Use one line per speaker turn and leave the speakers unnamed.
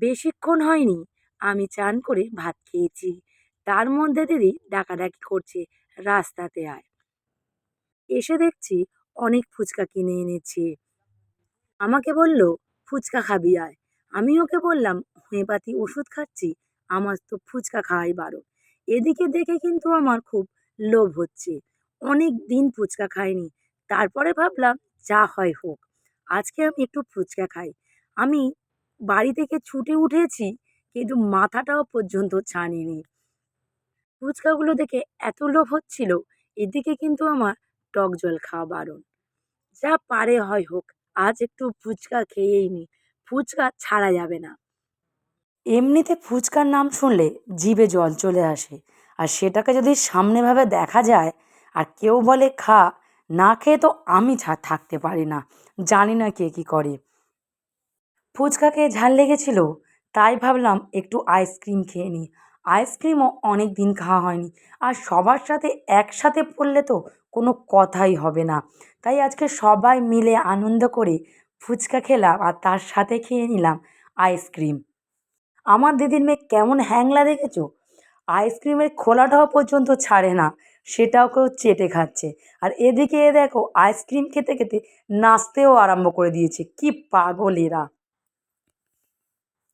বেশিক্ষণ হয়নি আমি চান করে ভাত খেয়েছি। তার মধ্যে দিদি ডাকাডাকি করছে, রাস্তাতে আয়। এসে দেখছি অনেক ফুচকা কিনে এনেছে। আমাকে বলল, ফুচকা খাবি আয়। আমি ওকে বললাম, হোমিওপ্যাথি ওষুধ খাচ্ছি, আমার তো ফুচকা খাওয়াই বারণ। এদিকে দেখে কিন্তু আমার খুব লোভ হচ্ছে। অনেক দিন ফুচকা খাইনি। তারপরে ভাবলাম, যা হয় হোক, আজকে আমি একটু ফুচকা খাই। আমি বাড়ি থেকে ছুটে উঠেছি, কিন্তু মাথাটাও পর্যন্ত ছাড়িনি। ফুচকাগুলো দেখে এত লোভ হচ্ছিল, এদিকে কিন্তু আমার টক জল খাওয়া বারণ। যা পারে হয় হোক, আজ একটু ফুচকা খেয়েই নি। ফুচকা ছাড়া যাবে না। এমনিতে ফুচকার নাম শুনলে জিভে জল চলে আসে, আর সেটাকে যদি সামনেভাবে দেখা যায় আর কেউ বলে খা, না খেয়ে তো আমি থাকতে পারি না। জানি না কে কী করে। ফুচকা খেয়ে ঝাল লেগেছিল, তাই ভাবলাম একটু আইসক্রিম খেয়ে নিই। আইসক্রিমও অনেক দিন খাওয়া হয়নি, আর সবার সাথে একসাথে পড়লে তো কোনো কথাই হবে না। তাই আজকে সবাই মিলে আনন্দ করে ফুচকা খেলাম, আর তার সাথে খেয়ে নিলাম আইসক্রিম। আমার দিদির মেয়ে কেমন হ্যাংলা দেখেছো? আইসক্রিমের খোলাটাও পর্যন্ত ছাড়ে না, সেটাও কেউ চেটে খাচ্ছে। আর এদিকে এ দেখো আইসক্রিম খেতে খেতে নাচতেও আরম্ভ করে দিয়েছে। কি পাগল এরা!